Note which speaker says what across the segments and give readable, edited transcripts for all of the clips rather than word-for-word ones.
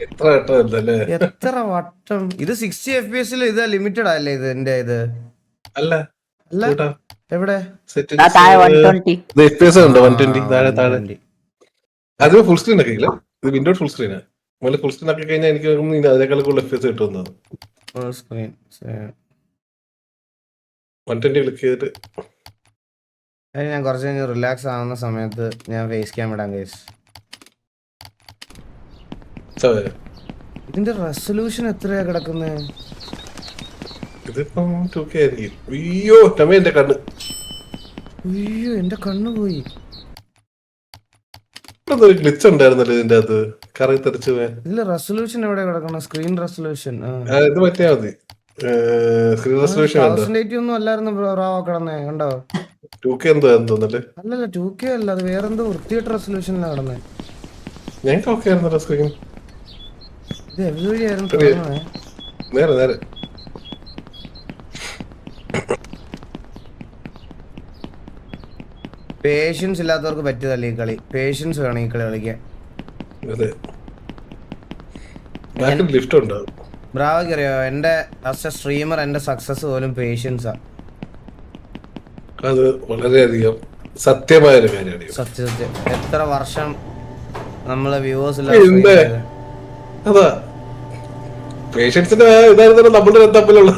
Speaker 1: എത്ര വട്ടം എന്തല്ലേ?
Speaker 2: എത്ര വട്ടം ഇത് 60 FPS ഇത് ലിമിറ്റഡ് അല്ലേ ഇത് എന്റെ ഇത്
Speaker 1: അല്ല
Speaker 2: അല്ല
Speaker 1: കൂട്ടാ
Speaker 2: എവിടെ
Speaker 1: സെറ്റിംഗ്സ്
Speaker 3: താഴെ 120.
Speaker 1: FPS ഉണ്ട് 120 താഴെ താഴെ
Speaker 2: 120.
Speaker 1: അത് ഫുൾ സ്ക്രീൻ ഒക്കെ ഇല്ല. ഇത് വിൻഡോ ഫുൾ സ്ക്രീനാ. മുകളിൽ ഫുൾ സ്ക്രീൻ ആക്കി കഴിഞ്ഞാൽ എനിക്ക് തോന്നുന്നു അതിനേക്കാൾ കൂടുതൽ FPS കിട്ടുന്നത്.
Speaker 2: Full screen.
Speaker 1: 120 ക്ലിക്ക് ചെയ്തിട്ട്
Speaker 2: അത് ഞാൻ കുറച്ച് കഴിഞ്ഞ് റിലാക്സ് ആവുന്ന സമയത്ത് ഞാൻ ഫേസ് ക്യാം ഇടാൻ കേസ്. ഇതിന്റെ റെസൊല്യൂഷൻ എത്രയാ കിടക്കുന്നത്?
Speaker 1: ഇതിപ്പം 2K ആയിരിക്കും. അയ്യോ ടമേ എന്റെ കണ്ണ്.
Speaker 2: അയ്യോ എന്റെ കണ്ണ് പോയി.
Speaker 1: ഒരു ഗ്ലിച്ച് ഉണ്ടായിരുന്നല്ലോ ഇതിന്റെ അത് കറി തെറിച്ചു പോയാൽ.
Speaker 2: ഇതില് റെസൊല്യൂഷൻ എവിടെ കിടക്കണം? സ്ക്രീൻ റെസൊല്യൂഷൻ
Speaker 1: ഇത് പറ്റിയാ മതി. സ്ക്രീൻ റെസൊല്യൂഷൻ
Speaker 2: 1080 ഒന്നും അല്ലായിരുന്നു ബ്രാവോ കിടന്നേ കണ്ടോ?
Speaker 1: 2K എന്തോ തോന്നല്ലേ?
Speaker 2: അല്ലല്ല 2K അല്ല, അത് വേറെന്തോ വൃത്തിയായിട്ട് റെസൊല്യൂഷനിലാണ് കിടന്നേ.
Speaker 1: ഞങ്ങൾക്ക് ഓക്കെ ആയിരുന്നല്ലോ സ്ക്രീൻ.
Speaker 2: ഇത് എവിടെയായിരുന്നു തോന്നണേ?
Speaker 1: നേരെ നേരെ
Speaker 2: പേഷ്യൻസ് ഇല്ലാത്തവർക്ക് പറ്റിയതല്ല ഈ കളി. പേഷ്യൻസ് വേണം ഈ കളി കളിക്കാൻ.
Speaker 1: അതെ ബാക്കിൽ ലിഫ്റ്റ് ഉണ്ടാവും.
Speaker 2: ബ്രാവോക്ക് അറിയോ എന്റെ ആസ് എ സ്ട്രീമർ എന്റെ സക്സസ് പോലും പേഷ്യൻസാ.
Speaker 1: അത് വളരെയധികം സത്യമായ ഒരു കാര്യമാണ്.
Speaker 2: സത്യം എത്ര വർഷം നമ്മളെ വ്യൂവേഴ്സ്
Speaker 1: അതാ പേഷ്യൻസിന്റെ ഇതായിരുന്നു നമ്മുടെ തമ്മിലുള്ള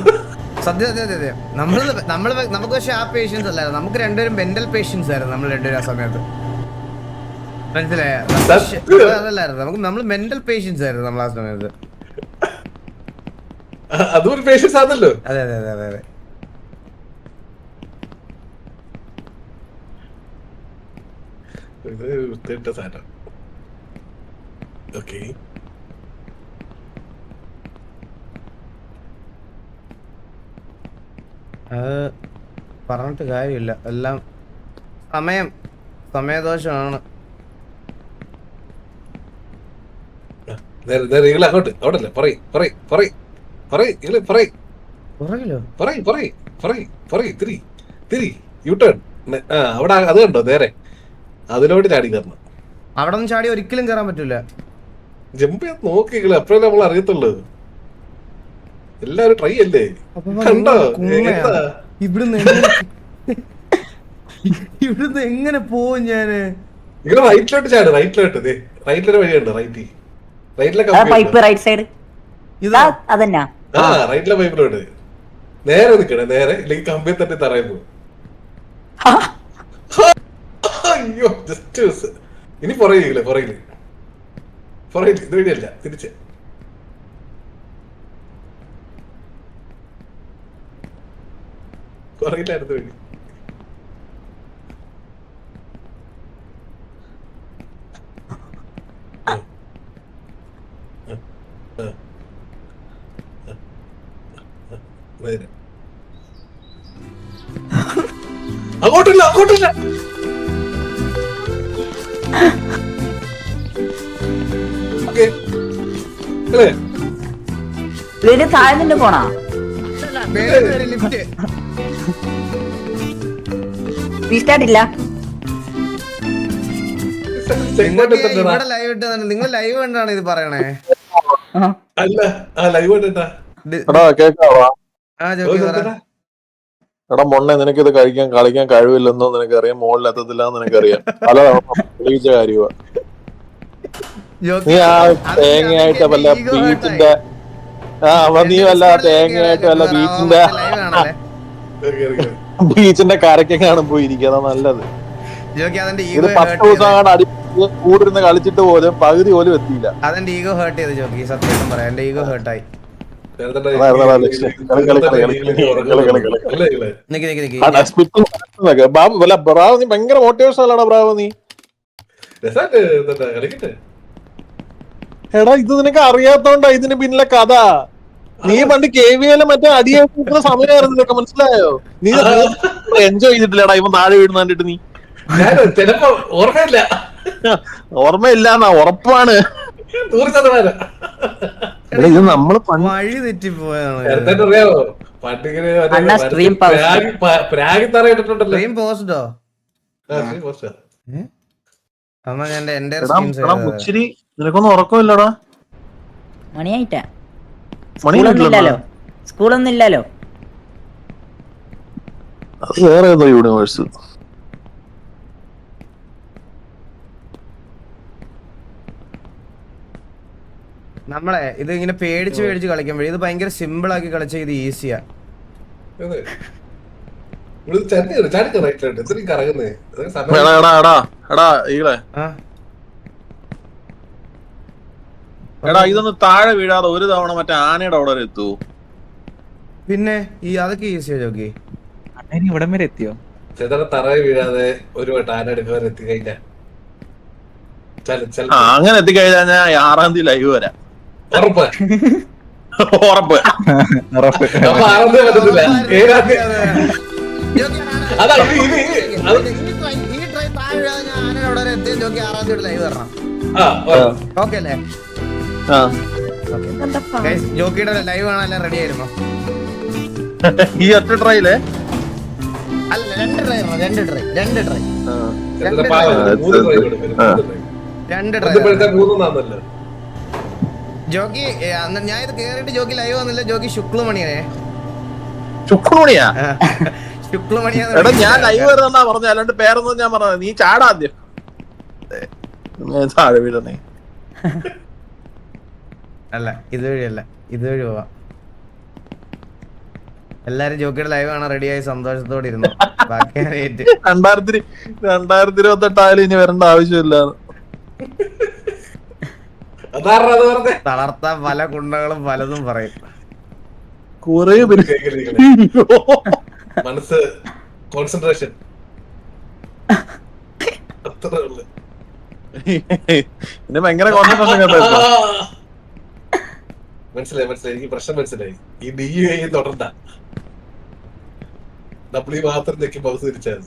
Speaker 2: സത്യം സത്യം സത്യം നമുക്ക് പക്ഷെ ആ പേഷ്യൻസ് അല്ലായിരുന്നു, നമുക്ക് രണ്ടുപേരും മെന്റൽ പേഷ്യൻസ് ആയിരുന്നു. നമ്മൾ രണ്ടുപേരും ആ സമയത്ത് മനസ്സിലായ അതല്ലായിരുന്നു, നമ്മൾ മെന്റൽ പേഷ്യൻസ് ആയിരുന്നു നമ്മൾ ആ സമയത്ത്.
Speaker 1: അതും ഒരു പേഷ്യൻസ് ആണല്ലോ.
Speaker 2: അതെ അതെ അതെ അതെ അതെ.
Speaker 1: ഇത് വൃത്തിയിട്ട സാധനം. ഓക്കെ
Speaker 2: അത് പറഞ്ഞിട്ട് കാര്യമില്ല, എല്ലാം സമയദോഷമാണ്.
Speaker 1: അങ്ങോട്ട് അവിടല്ലേ യു ടേൺ അവിടെ അത് കണ്ടോ നേരെ അതിലോട്ട് ചാടി കയറണം.
Speaker 2: അവിടെ നിന്ന് ചാടി ഒരിക്കലും കയറാൻ പറ്റൂല.
Speaker 1: ജമ്പ് നോക്കികള് അപ്പഴല്ലേ നമ്മൾ അറിയത്തുള്ളൂ. എല്ലാരും ട്രൈ അല്ലേ കണ്ടോ?
Speaker 2: ഇവിടുന്ന് എങ്ങനെ പോവും ഞാന്?
Speaker 1: ഇങ്ങനെ റൈറ്റിലോട്ട് ചാട്. റൈറ്റിലൊരു വഴിയുണ്ട്. റൈറ്റിലെ
Speaker 3: പൈപ്പ് റൈറ്റ് സൈഡ് അതന്നെ.
Speaker 1: റൈറ്റിലെ പൈപ്പിലോട്ട് നേരെ നിക്കണേ. നേരെ ഇല്ലെങ്കിൽ കമ്പിയെ തട്ടി തറയിൽ പോകും. അയ്യോ ജസ്റ്റ് ഇനി പുറകില് ഇത് വഴിയല്ല തിരിച്ച്. പുറകിലായിരുന്നു വഴി. അങ്ങോട്ടില്ല
Speaker 3: താഴെ നിന്ന് പോണാ റീസ്റ്റാർട്ട് ഇല്ല.
Speaker 2: ഇവിടെ ലൈവ് ഇട്ട് നിങ്ങൾ ലൈവ് കണ്ടാണ് ഇത് പറയണേ?
Speaker 1: അല്ല ലൈവ് കണ്ടാ
Speaker 4: എടാ മൊണ്ണെ നിനക്ക് ഇത് കളിക്കാൻ കഴിവില്ലെന്നോ നിനക്കറിയാം, മുകളിലെത്തത്തില്ലാന്ന് നിനക്കറിയാം. പല തെളിയിച്ച കാര്യമാ. നീ ആ തേങ്ങയായിട്ട് വല്ല ബീച്ചിന്റെ നീ വല്ല തേങ്ങയായിട്ട് വല്ല ബീച്ചിന്റെ കരക്കെങ്ങാണ് പോയിരിക്കുക നല്ലത്. ഇത് 10 ദിവസം അടി കൂടിരുന്ന് കളിച്ചിട്ട് പോലും പകുതി പോലും എത്തിയില്ല.
Speaker 2: അതെന്റെ ഈഗോ ഹേർട്ട് ചെയ്ത് ജോക്കി, സത്യം പറയാം എന്റെ ഈഗോ ഹേർട്ടായി.
Speaker 4: ബ്രാവോ നീ ഭയങ്കര മോട്ടിവേഷൻ അല്ലാടാ ബ്രാവോ നീ. എടാ ഇത് നിനക്ക് അറിയാത്തോണ്ടാ ഇതിന് പിന്നിലെ കഥ. നീ പണ്ട് KVL മറ്റേ അടിയേക്കുന്ന സമയമായിരുന്നു നിനക്ക്, മനസ്സിലായോ? നീ എൻജോയ് ചെയ്തിട്ടില്ലടാ ഇവൻ താഴെ വീഴുന്ന കണ്ടിട്ട്. നീ
Speaker 1: ചിലപ്പോ
Speaker 4: ഓർമ്മയില്ലാന്നാ ഉറപ്പാണ്. ഇത് നമ്മള്
Speaker 2: വഴി തെറ്റിപ്പോയതാണ്. അമ്മ ഞാൻ എന്റെ
Speaker 4: മുച്ചിരി നിനക്കൊന്നും ഉറക്കമില്ലടാ.
Speaker 3: മണിയായിട്ടാ.
Speaker 4: മണിയില്ലല്ലോ.
Speaker 3: സ്കൂളൊന്നും ഇല്ലല്ലോ.
Speaker 4: അത് വേറെ ഏതോ യൂണിവേഴ്സ്.
Speaker 2: നമ്മളെ ഇത് ഇങ്ങനെ പേടിച്ച് കളിക്കുമ്പോഴേ ഇത് ഭയങ്കര സിമ്പിൾ ആക്കി കളിച്ച ഇത് ഈസിയാ.
Speaker 4: എടാ ഇതൊന്ന് താഴെ വീഴാതെ ഒരു തവണ മറ്റേ ആനയുടെ അവിടെ വരെ എത്തൂ.
Speaker 2: പിന്നെ ഈ അതൊക്കെ ഈസിയാ ജോക്കി.
Speaker 5: ഇവിടം വരെ എത്തിയോ?
Speaker 1: തറയെ വീഴാതെ ഒരു വട്ടം ആന എടുക്കാൻ എത്തിക്കഴിഞ്ഞാ
Speaker 4: അങ്ങനെ എത്തിക്കഴിഞ്ഞാൽ ഞാൻ 6-ാം തീയതി ലൈവ് വരാം.
Speaker 1: ഉറപ്പ്.
Speaker 4: ഉറപ്പ്.
Speaker 1: അപ്പൊ 6-ാം തീയതി പറ്റത്തില്ല. 7-ാം തീയതി. അതാ
Speaker 2: ജോക്കിയുടെ ലൈവ് കാണാൻ റെഡി ആയിരുന്നു.
Speaker 4: ഈ ഒറ്റ ട്രൈയില്
Speaker 2: അല്ല രണ്ട് ട്രൈ ജോക്കി. ഞാൻ ഇത് കേറിയിട്ട് ജോക്കി ലൈവ് വന്നില്ല. ജോക്കി ശുക്ലമണിയാ.
Speaker 4: എടാ ഞാൻ ലൈവ് വരുന്നാ പറഞ്ഞ, അല്ലാണ്ട് പേരൊന്നും ഞാൻ പറഞ്ഞത്. നീ ചാടാദ്യം താഴെ വീഴണേ.
Speaker 2: അല്ല ഇതുവഴിയല്ല, ഇതുവഴി പോവാ. എല്ലാരും ജോക്കിയുടെ ലൈവ് കാണാൻ റെഡിയായി സന്തോഷത്തോടെ ഇരുന്നു. ബാക്കി
Speaker 4: 2028 ആയാലും ഇനി വരേണ്ട ആവശ്യമില്ല.
Speaker 2: തളർത്താൻ പല കുണ്ടകളും പലതും പറയും.
Speaker 4: കുറേ
Speaker 1: മനസ്സ് കോൺസെൻട്രേഷൻ
Speaker 4: പിന്നെ ഭയങ്കര കോൺസെൻട്രേഷൻ കേട്ടോ.
Speaker 1: മനസ്സിലായി എനിക്ക് പ്രശ്നം മനസ്സിലായി. ഈ DUI തുടർന്ന നമ്മൾ ഈ മാത്രം തെക്കി പൗസ് തിരിച്ചാൽ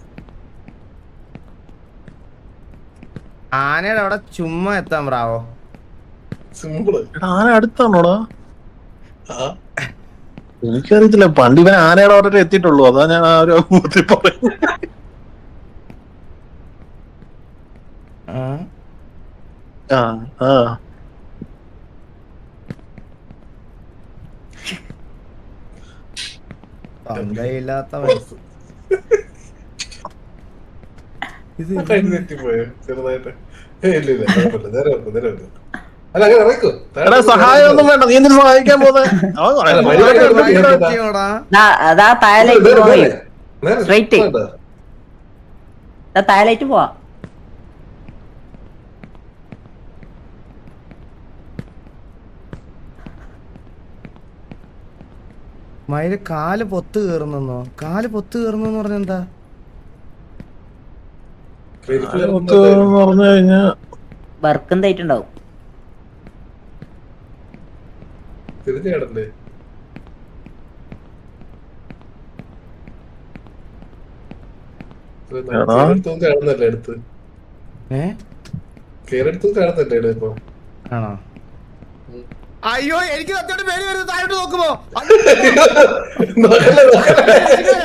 Speaker 2: ആനയുടെ അവിടെ ചുമ്മാ എത്താൻ ബ്രാവോ.
Speaker 1: സിമ്പിള്.
Speaker 4: ആന അടുത്താണോടാ? എനിക്കറിയത്തില്ല. പണ്ട് ഇവൻ ആനയുടെ അവിടെ എത്തിയിട്ടുള്ളൂ. അതാ ഞാൻ ആ ഒരു പറയും.
Speaker 2: തന്തയില്ലാത്ത മനസ്സ്.
Speaker 1: തെറ്റിപ്പോയോ ചെറുതായിട്ട്? ഇല്ല കുഴപ്പമില്ല. നേരെ വെക്കും. അല്ല അങ്ങനെ ഇറക്കോ.
Speaker 4: സഹായം ഒന്നും വേണ്ട. നീ എന്തിനു സഹായിക്കാൻ പോകുന്നത്?
Speaker 3: അതാ താഴേക്ക് താഴേക്ക് പോവാ.
Speaker 2: മയില് കാല് പൊത്ത് കേറുന്നോ? കാല് പൊത്ത് കേറുന്നു പറഞ്ഞ എന്താ?
Speaker 4: പറഞ്ഞു കഴിഞ്ഞാ
Speaker 3: വർക്കും തേറ്റുണ്ടാവും.
Speaker 1: തിരിഞ്ഞടണ്ടേ? കാണുന്നല്ലേ അടുത്ത്? കേരളത്തിൽ കാണുന്നല്ലേ ഇപ്പൊ?
Speaker 2: ആണോ? അയ്യോ എനിക്ക് സത്യമായിട്ട് പേര് വരുന്നത്. താഴോട്ട് നോക്കുമോ?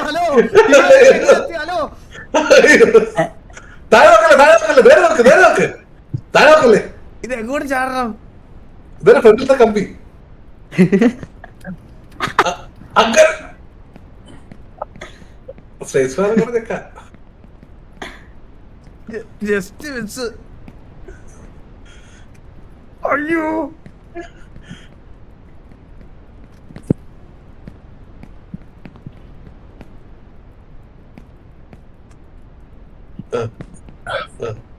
Speaker 2: ഹലോ ഹലോ ഇത് എങ്ങോട്ട് ചാടണം?
Speaker 1: ഫ്രണ്ടിലത്തെ കമ്പി
Speaker 2: ജസ്റ്റ് മിസ്. അയ്യോ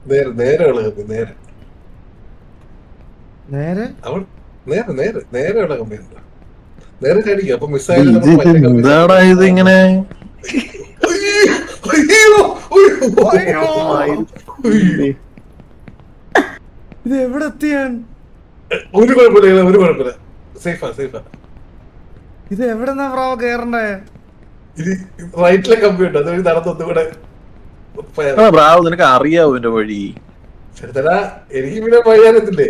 Speaker 1: നേരെ നേരെ നേരെ
Speaker 2: നേരെ
Speaker 1: അവൾ നേരെ നേരെ നേരെയുള്ള കമ്പി നേരെ ചാടിക്കും. അപ്പൊ മിസ്സായാലും
Speaker 4: എന്താടാ ഇത് ഇങ്ങനെ?
Speaker 2: ഇത് എവിടെ എത്തിയാൻ?
Speaker 1: ഒരു കുഴപ്പമില്ല. സേഫാ.
Speaker 2: ഇത് എവിടെന്നാ പ്രാവ കേറണ്ടേ?
Speaker 1: ഇത് റൈറ്റിലെ കമ്പി ഉണ്ട്. അത് വഴി നടത്തൊന്നും കൂടെ.
Speaker 4: ബ്രാവോ നിനക്ക് അറിയാവോ എന്റെ വഴി?
Speaker 1: ചെറുതല എനിക്ക് പിന്നെ പയ്യാനത്തില്ലേ.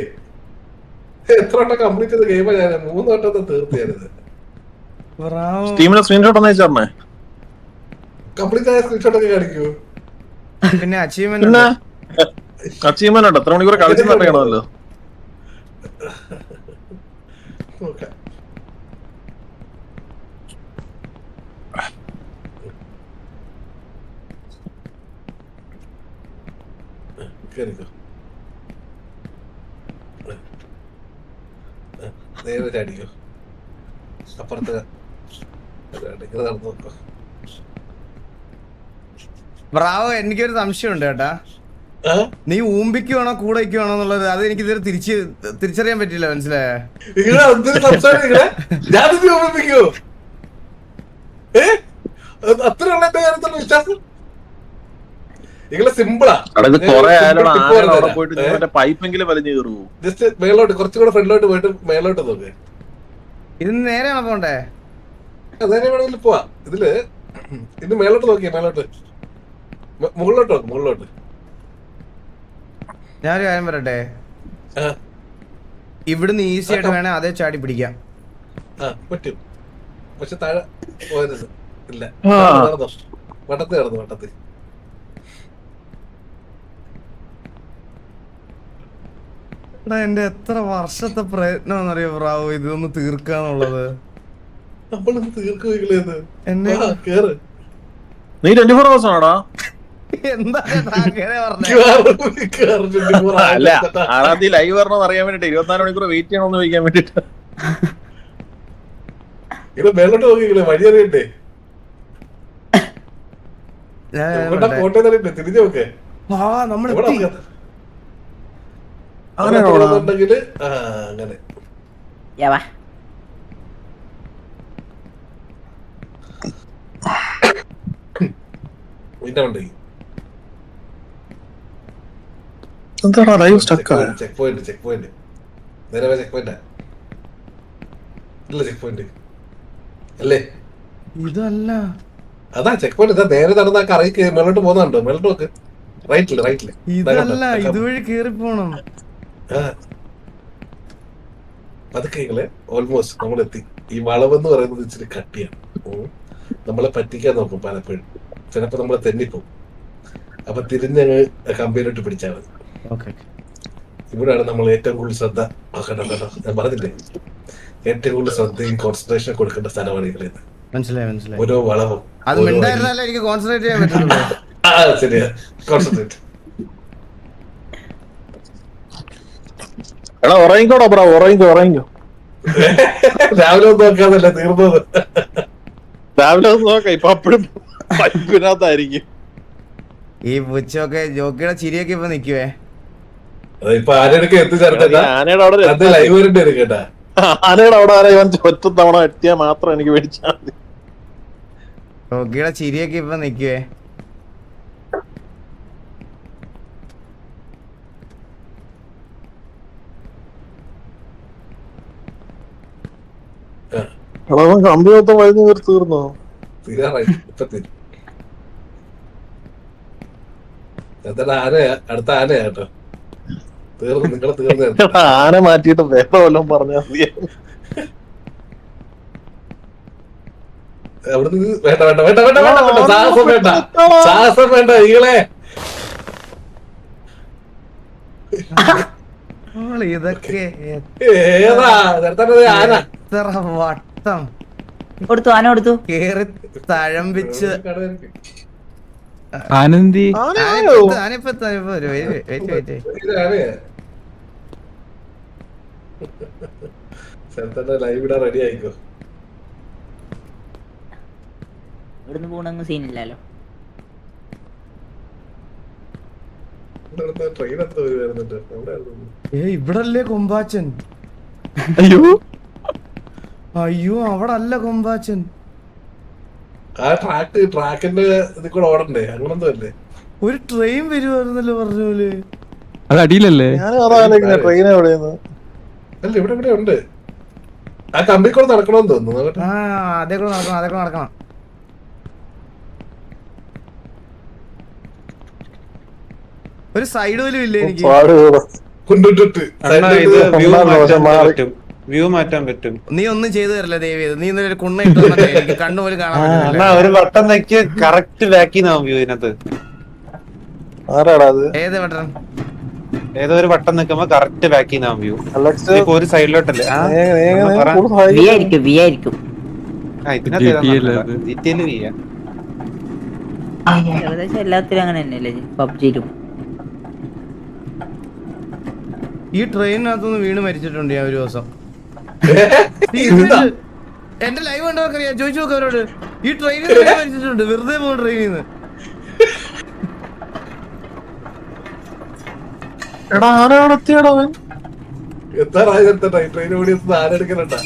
Speaker 1: എത്ര വട്ടം കംപ്ലീറ്റ് ചെയ്ത ഗെയിം ഞാൻ 3 വട്ടത്തെ തീർത്തിയായിരുന്നു.
Speaker 4: സ്റ്റീമിലെ സ്ക്രീൻഷോട്ട് ഒന്ന് അയച്ചേ.
Speaker 1: കംപ്ലീറ്റ് ആയ സ്ക്രീൻഷോട്ട് ഒക്കെ കാണിക്കൂ.
Speaker 2: പിന്നെ അച്ചീവ്മെന്റ്
Speaker 4: അച്ചീവ്മെന്റ് ഉണ്ട്. എത്ര മണിക്കൂർ കളിച്ചെന്ന് അറിയണമല്ലോ.
Speaker 1: നോക്കാം. കേറിക്കോ. നേരെ ചാടിക്കോ. അപ്പുറത്ത് ഇങ്ങനെ നടന്നു നോക്കോ.
Speaker 2: ബ്രാവോ, എനിക്കൊരു സംശയമുണ്ട് കേട്ടാ. നീ ഊമ്പിക്കുവാണോ കൂടെ വയ്ക്കുവാണോ എന്നുള്ളത് അത് എനിക്ക് ഇതുവരെ തിരിച്ചറിയാൻ പറ്റില്ല. മനസ്സിലായോ?
Speaker 1: അത്ര ഉള്ള എന്റെ കാര്യത്തിലുള്ള വിശ്വാസം നിങ്ങളെ സിമ്പിളാ.
Speaker 4: പൈപ്പെങ്കിലും വലിഞ്ഞു കയറുവോ?
Speaker 1: ജസ്റ്റ് മേലോട്ട് കുറച്ചുകൂടെ ഫ്രണ്ടിലോട്ട് പോയിട്ട് മേലോട്ട് നോക്ക്.
Speaker 2: ഇത് നേരെയാണോ പോണ്ടേ?
Speaker 1: അതന്നെ വേണമെങ്കിൽ പോവാ. ഇതില് ഇത് മേലോട്ട് നോക്കിയാ മേലോട്ട് മുകളിലോട്ട് നോക്ക്. മുകളിലോട്ട്
Speaker 2: ഞാനൊരു കാര്യം പറയട്ടെ, ഇവിടുന്ന് ഈസി ആയിട്ട് വേണേ അതേ ചാടി പിടിക്കാം.
Speaker 1: പറ്റും. പക്ഷെ താഴെ പോയത് ഇല്ല. വട്ടത്തിൽ നടന്നു. വട്ടത്തിൽ
Speaker 2: എന്റെ എത്ര വർഷത്തെ പ്രയത്നമാണെന്നറിയോ ബ്രാവോ ഇതൊന്ന് തീർക്കാന്നുള്ളത്.
Speaker 1: നമ്മളൊന്ന് തീർക്കുകയില്ലേന്ന്.
Speaker 2: എന്നെ
Speaker 1: കേറ്.
Speaker 4: നീ 24 hours ആണോടാ?
Speaker 2: എന്താ അങ്ങനെ പറഞ്ഞേ?
Speaker 4: അല്ല, 6-ാം തീയതി ലൈവ് വരണോന്ന് അറിയാൻ വേണ്ടിട്ട് 24 മണിക്കൂർ വെയിറ്റ് ചെയ്യണമെന്ന് ചോദിക്കാൻ വേണ്ടിട്ട്.
Speaker 1: ഇവിടെ മേലോട്ട് നോക്കിയില്ലേ? വഴി അറിയണ്ടേ? കോട്ടയം അറിയണ്ടേ? തിരിഞ്ഞു നോക്കേ. അങ്ങനെയുണ്ടെങ്കില് അങ്ങനെ
Speaker 3: യാവാ.
Speaker 1: ചെക്ക് പോയിന്റ് നേരെ ചെക്ക് പോയിന്റാ. ഇല്ല ചെക്ക് പോയിന്റ് അല്ലേ?
Speaker 2: ഇതല്ല,
Speaker 1: അതാ ചെക്ക് പോയിന്റ്. ഇതാ നേരെ നടന്ന കറങ്ങി മേലോട്ട് പോകുന്നുണ്ടോ? മേലോട്ട് നോക്ക്. റൈറ്റില്
Speaker 2: ഇതല്ല, ഇതുവഴി കേറി പോണം.
Speaker 1: അതൊക്കെ ഓൾമോസ്റ്റ് നമ്മളെത്തി. ഈ വളവെന്ന് പറയുന്നത് ഇച്ചിരി കട്ടിയാണ്. നമ്മളെ പറ്റിക്കാൻ നോക്കും പലപ്പോഴും. ചിലപ്പോ നമ്മളെ തെന്നിപ്പോവും. അപ്പൊ തിരിഞ്ഞങ്ങ് കമ്പിയിലോട്ട് പിടിച്ചാൽ മതി. ഇവിടെയാണ് നമ്മൾ ഏറ്റവും കൂടുതൽ ശ്രദ്ധ കേട്ടോ. ഞാൻ പറഞ്ഞില്ലേ, ഏറ്റവും കൂടുതൽ ശ്രദ്ധയും കോൺസെൻട്രേഷൻ കൊടുക്കേണ്ട സ്ഥലമാണ് ഇവിടെ.
Speaker 2: മനസ്സിലായി.
Speaker 1: ഓരോ വളവും
Speaker 2: അത് മിണ്ടായിരുന്നാലേ എനിക്ക് കോൺസെൻട്രേറ്റ് ചെയ്യാൻ പറ്റുള്ളൂ.
Speaker 1: ശരിയാ, കോൺസെൻട്രേറ്റ്.
Speaker 4: എടാ ഉറങ്ങിക്കോടാ ബ്രോ, ഉറങ്ങിക്കോ.
Speaker 1: രാവിലെ ഒന്നും നോക്കാന്നല്ലേ തീർന്നത്.
Speaker 4: രാവിലെ ഒന്ന് നോക്കാം. ഇപ്പൊ അപ്പോഴും പൈപ്പിനകത്തായിരിക്കും.
Speaker 2: ഈ പുച്ചൊക്കെ ജോക്കിയുടെ ചിരിയൊക്കെ ഇപ്പൊ നിക്കുവേ.
Speaker 1: ഇപ്പൊ ആനയൊക്കെ എത്തിച്ചേർത്താ
Speaker 4: ആനയുടെ അവിടെ
Speaker 1: ലൈവ് വരേണ്ടി വരും കേട്ടാ.
Speaker 4: ആനയുടെ അവിടെ വരെ ഇവൻ ഒറ്റ തവണ എത്തിയാൽ മാത്രം എനിക്ക് മേടിച്ചാൽ മതി.
Speaker 2: ജോക്കിയുടെ ചിരിയൊക്കെ ഇപ്പൊ നിക്കുവേ.
Speaker 4: കമ്പി മൊത്തം വഴിഞ്ഞു കയറി തീർന്നോ?
Speaker 1: തീരാറായി. ഇപ്പൊ തീരും. എന്തായാലും ആനയാ, അടുത്ത ആനയാ കേട്ടോ. തീർന്നു, നിങ്ങളെ തീർന്നു.
Speaker 4: ആന മാറ്റിയിട്ട് വേറെ വല്ലതും പറഞ്ഞാൽ മതി.
Speaker 1: അവിടുന്ന് വേണ്ട സാഹസം വേണ്ട, സാഹസം വേണ്ട. ഈകളെ
Speaker 2: ഇതൊക്കെ
Speaker 1: ഏതാ ആന?
Speaker 2: എത്ര വട്ടം
Speaker 3: കൊടുത്തു, ആന കൊടുത്തു.
Speaker 2: കേറി തഴമ്പിച്ച്
Speaker 5: ആനന്ദി
Speaker 1: ലൈവ് ഇടാൻ റെഡി ആയിക്കോ.
Speaker 3: ഇവിടുന്ന് പോണങ്ങ് സീനില്ലല്ലോ.
Speaker 1: ട്രെയിൻ എത്ര വരുന്നുണ്ട്?
Speaker 2: ഇവിടല്ലേ കൊമ്പാച്ചൻ? അയ്യോ അവിടെ അല്ല കൊമ്പാച്ചൻ.
Speaker 1: ആ ട്രാക്കിന്റെ ഇതിൽ കൂടെ ഓടണ്ടേ? അങ്ങനൊന്നും അല്ലേ?
Speaker 2: ഒരു ട്രെയിൻ വരുവായിരുന്നല്ലോ പറഞ്ഞ പോലെ.
Speaker 5: അത് അടിയിലല്ലേ?
Speaker 4: ട്രെയിൻ എവിടെയെന്ന്?
Speaker 1: അല്ല ഇവിടെ ഉണ്ട്. ആ കമ്പി കൂടെ നടക്കണമെന്ന് തോന്നുന്നു.
Speaker 2: ആ അതേ കൂടെ നടക്കണം. ഒരു സൈഡ് പോലും ഇല്ലേ എനിക്ക്?
Speaker 1: കൊണ്ടിട്ടിട്ട്
Speaker 6: വ്യൂ മാറ്റാൻ പറ്റും.
Speaker 2: നീ ഒന്നും ചെയ്തു തരില്ല ദേവി. നീ ഇന്നലെ കുണ്ണ ഇട്ടു എനിക്ക് കണ്ണുപോലും കാണാൻ പറ്റില്ല.
Speaker 6: ഒരു ബട്ടൺ നെക്കി കറക്റ്റ് ബാക്കി നാവും വ്യൂ ഇതിനകത്ത്.
Speaker 4: ആരാടാ അത്?
Speaker 2: ഏത് ബട്ടൺ?
Speaker 5: ഏതോ ഒരു വട്ടം നിൽക്കുമ്പോ കറക്റ്റ് ബാക്ക് ചെയ്യുന്ന വ്യൂ
Speaker 4: അലക്സ്
Speaker 5: ഇപ്പൊ ഒരു സൈഡിലോട്ടല്ലേ
Speaker 3: വി ആയിരിക്കും വി ആയിരിക്കും. ഏകദേശം എല്ലാത്തിലും അങ്ങനെ തന്നെയല്ലേ പബ്ജിയിലും.
Speaker 2: ഈ ട്രെയിനിനകത്തുനിന്ന് വീണ് മരിച്ചിട്ടുണ്ട് ഞാൻ ഒരു ദിവസം. എന്റെ ലൈവ് കണ്ടവർക്കറിയാം, ചോദിച്ചു നോക്ക് അവരോട്. ഈ ട്രെയിനിൽ നിന്ന് മരിച്ചിട്ടുണ്ട്, വെറുതെ പോകും ട്രെയിനിൽ നിന്ന്.
Speaker 4: എടാ ആരാണ് എത്തിയടാ അവൻ?
Speaker 1: ട്രെയിൻ ഓടി ആരെടുക്കലട്ടാ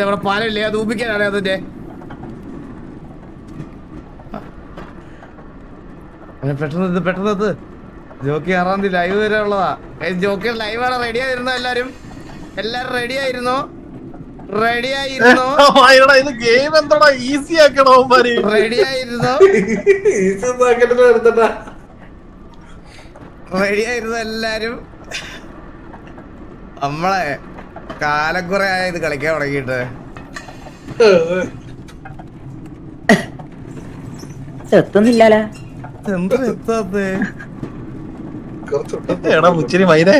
Speaker 2: അവിടെ പാലല്ലേ, അത് ഊപ്പിക്കാനാണ് അതിന്റെ. പെട്ടെന്ന് ജോക്കി 6-ാം തീയതി ലൈവ് വരാനുള്ളതാ. ജോക്കി ലൈവാണ്. റെഡി ആയിരുന്നോ എല്ലാരും? എല്ലാരും റെഡി ആയിരുന്നോ?
Speaker 4: ഇത് ഗെയിം എന്താടാ ഈസി ആക്കണോ?
Speaker 2: റെഡി ആയിരുന്നോ? റെഡി ആയിരുന്നു എല്ലാരും? നമ്മളെ കാലം കുറെ ആയ ഇത് കളിക്കാൻ തുടങ്ങിയിട്ട്.
Speaker 3: എത്തുന്നില്ലല്ലോ.
Speaker 2: എന്താ എത്താത്തേ?
Speaker 4: എടാ മുച്ചിരി മൈനെ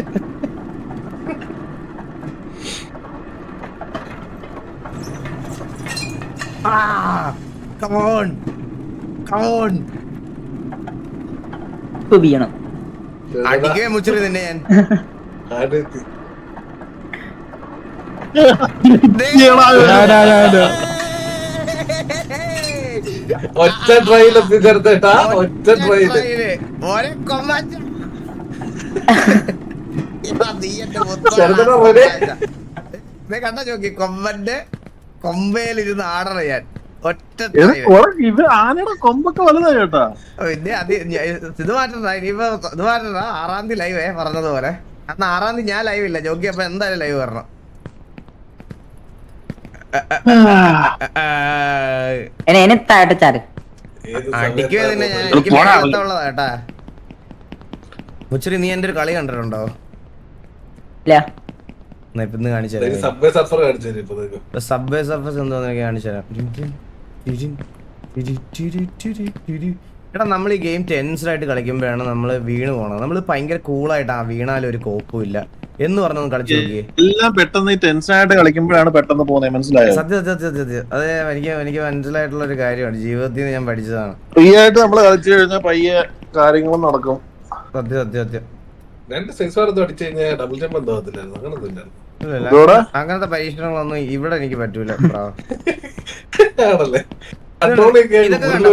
Speaker 2: അടിക്കേ മുച്ചിരി നിന്നെ ഞാൻ.
Speaker 1: ഒറ്റ ട്രെയിൻ എത്തിച്ചേർത്തേട്ടാ, ഒറ്റ ട്രെയിൻ.
Speaker 2: കണ്ട ചോക്കി കൊമ്പന്റെ കൊമ്പയിലിരുന്ന് ആർഡർ ചെയ്യാൻ ഒറ്റ.
Speaker 4: ഇത് ആനയുടെ കൊമ്പൊക്കെ വലുതാ കേട്ടാ.
Speaker 2: പിന്നെ അത് ഇത് മാറ്റണ്ട, ഇനിയിപ്പോ ഇത് മാറ്റണ്ട. 6-ാം തീയതി ലൈവേ പറഞ്ഞതുപോലെ. അന്ന് 6-ാം തീയതി ഞാൻ ലൈവ് ഇല്ല ജോക്കി, അപ്പൊ എന്തായാലും ലൈവ് വരണം. അടിക്കുവേ നിന്നെ ഞാൻ. എനിക്ക് ഉള്ളതാ കേട്ടാ. മുച്ചിരി നീ എന്റെ ഒരു കളി കണ്ടിട്ടുണ്ടോ? ഇന്ന് കാണിച്ചുതരാം. സബ്വേ സർഫസ് എന്തോന്ന് കാണിച്ചുതരാം. എടാ നമ്മൾ ഈ ഗെയിം ടെൻസ്ഡ് ആയിട്ട് കളിക്കുമ്പോഴാണ് നമ്മൾ വീണ് പോണത്. നമ്മൾ ഭയങ്കര കൂളായിട്ട് വീണാലും ഒരു കോപ്പും ഇല്ല എന്ന് പറഞ്ഞൊന്ന് കളിച്ചു നോക്കിയേ.
Speaker 4: എല്ലാം പെട്ടെന്ന് ടെൻഷൻ ആയിട്ട് കളിക്കുമ്പോഴാണ് പെട്ടെന്ന് പോകുന്നത്, മനസ്സിലായോ?
Speaker 2: സത്യം. അതെ, എനിക്ക് മനസ്സിലായിട്ടുള്ള ഒരു കാര്യമാണ്, ജീവിതത്തിൽ നിന്ന് ഞാൻ പഠിച്ചതാണ്.
Speaker 4: ഫ്രീ ആയിട്ട് നമ്മൾ കളിച്ചു കഴിഞ്ഞാൽ പയ്യെ കാര്യങ്ങളും നടക്കും.
Speaker 2: സത്യം. അങ്ങനത്തെ പരീക്ഷണങ്ങളൊന്നും ഇവിടെ എനിക്ക് പറ്റൂല.